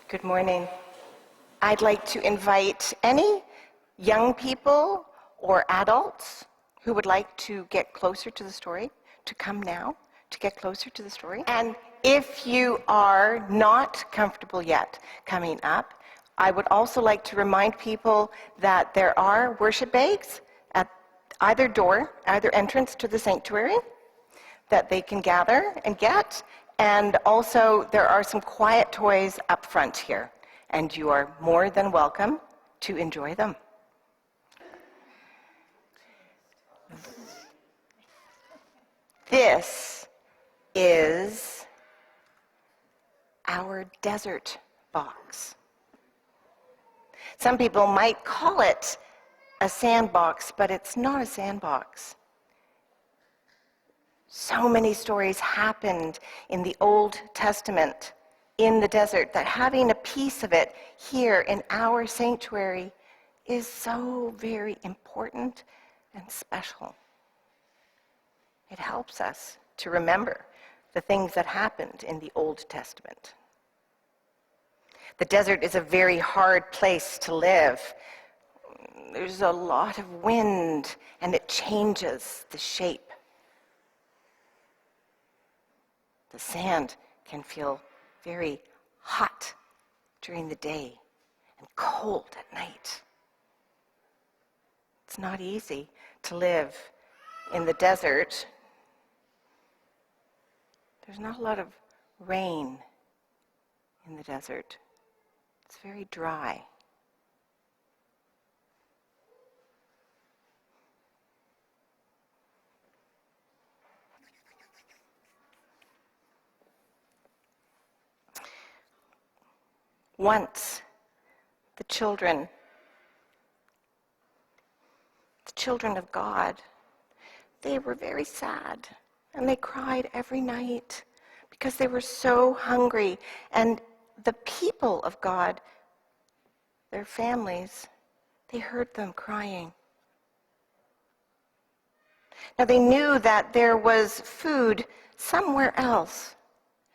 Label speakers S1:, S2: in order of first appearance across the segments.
S1: Good morning. I'd like to invite any young people or adults who would like to get closer to the story to come now to get closer to the story. And if you are not comfortable yet coming up, I would also like to remind people that there are worship bags at either door, either entrance to the sanctuary that they can gather and get. And also there are some quiet toys up front here, and you are more than welcome to enjoy them. This is our desert box. Some people might call it a sandbox, but it's not a sandbox. So many stories happened in the Old Testament in the desert that having a piece of it here in our sanctuary is so very important and special. It helps us to remember the things that happened in the Old Testament. The desert is a very hard place to live. There's a lot of wind, and it changes the shape. The sand can feel very hot during the day and cold at night. It's not easy to live in the desert. There's not a lot of rain in the desert. It's very dry. Once, the children of God, they were very sad, and they cried every night because they were so hungry. And the people of God, their families, they heard them crying. Now they knew that there was food somewhere else.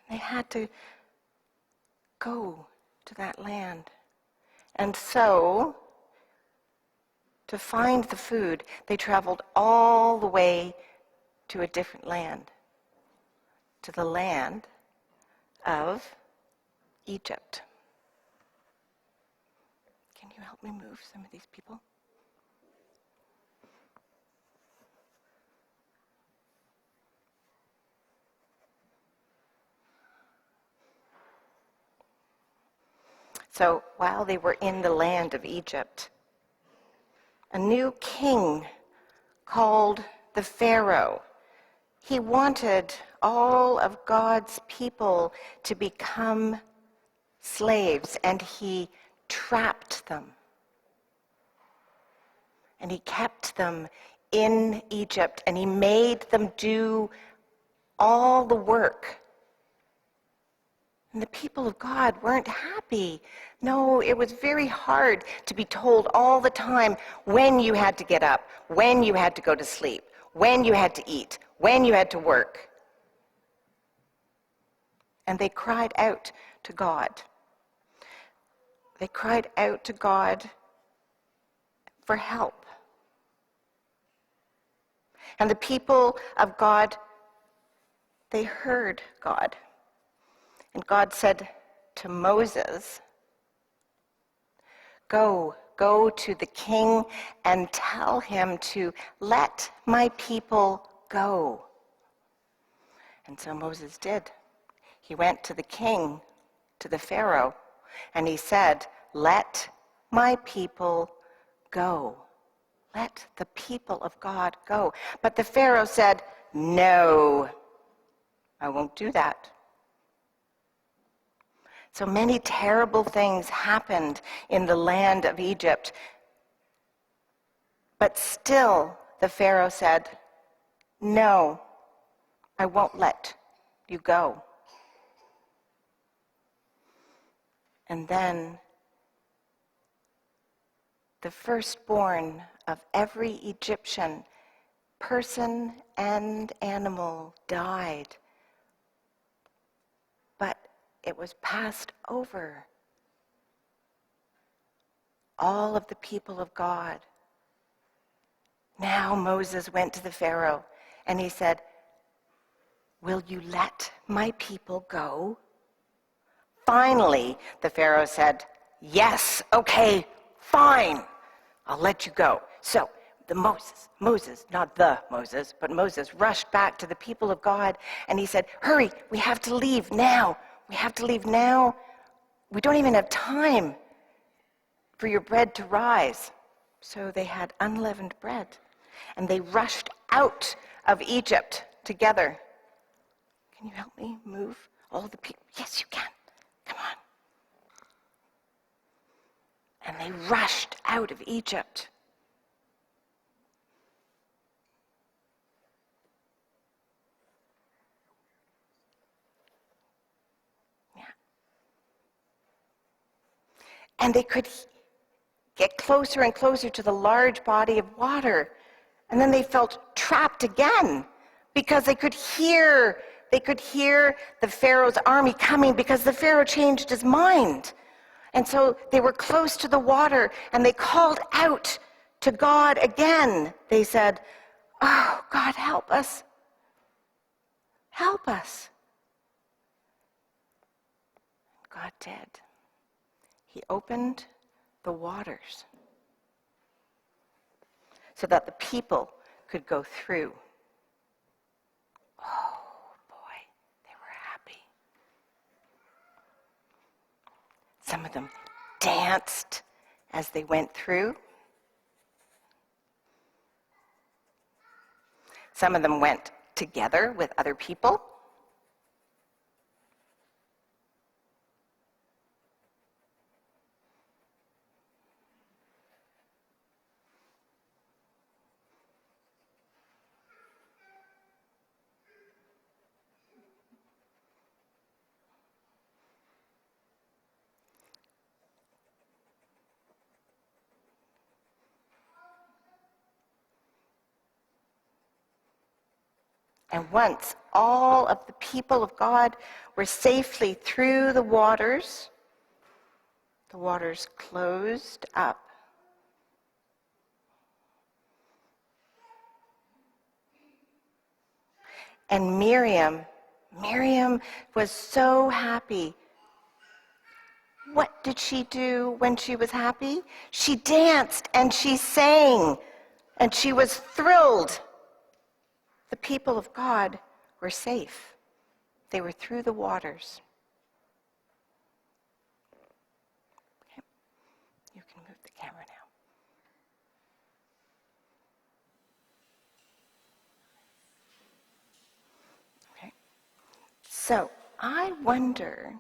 S1: They had to go to that land. And so, to find the food, they traveled all the way to a different land, to the land of Egypt. Can you help me move some of these people? So while they were in the land of Egypt, a new king called the Pharaoh, he wanted all of God's people to become slaves, and he trapped them. And he kept them in Egypt, and he made them do all the work. And the people of God weren't happy. No, it was very hard to be told all the time when you had to get up, when you had to go to sleep, when you had to eat, when you had to work. And they cried out to God. They cried out to God for help. And the people of God, they heard God. And God said to Moses, Go to the king and tell him to let my people go. And so Moses did. He went to the king, to the Pharaoh, and he said, Let my people go. Let the people of God go. But the Pharaoh said, No, I won't do that. So many terrible things happened in the land of Egypt. But still, the Pharaoh said, No, I won't let you go. And then the firstborn of every Egyptian, person and animal, died. But it was passed over all of the people of God. Now Moses went to the Pharaoh and he said, "Will you let my people go?" Finally, the Pharaoh said, "Yes, okay, fine, I'll let you go." So Moses, not the Moses, but Moses rushed back to the people of God and he said, "Hurry, we have to leave now. We have to leave now. We don't even have time for your bread to rise." So they had unleavened bread and they rushed out of Egypt together. Can you help me move all the people? Yes, you can. Come on. And they rushed out of Egypt. Yeah. And they could get closer and closer to the large body of water. And then they felt trapped again because they could hear the Pharaoh's army coming because the Pharaoh changed his mind. And so they were close to the water and they called out to God again. They said, "Oh, God, help us. Help us." God did. He opened the waters so that the people could go through. Oh, boy, they were happy. Some of them danced as they went through. Some of them went together with other people. And once all of the people of God were safely through the waters closed up. And Miriam was so happy. What did she do when she was happy? She danced and she sang and she was thrilled. The people of God were safe. They were through the waters. Okay. You can move the camera now. Okay. So I wonder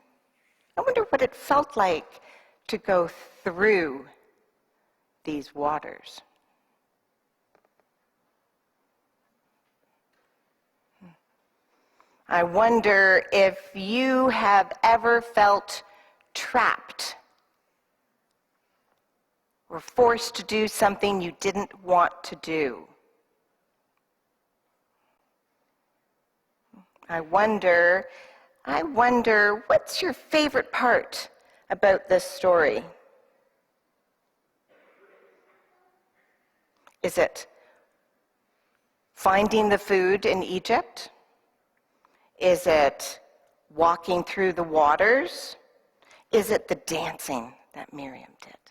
S1: what it felt like to go through these waters. I wonder if you have ever felt trapped or forced to do something you didn't want to do. I wonder, what's your favorite part about this story? Is it finding the food in Egypt? Is it walking through the waters? Is it the dancing that Miriam did?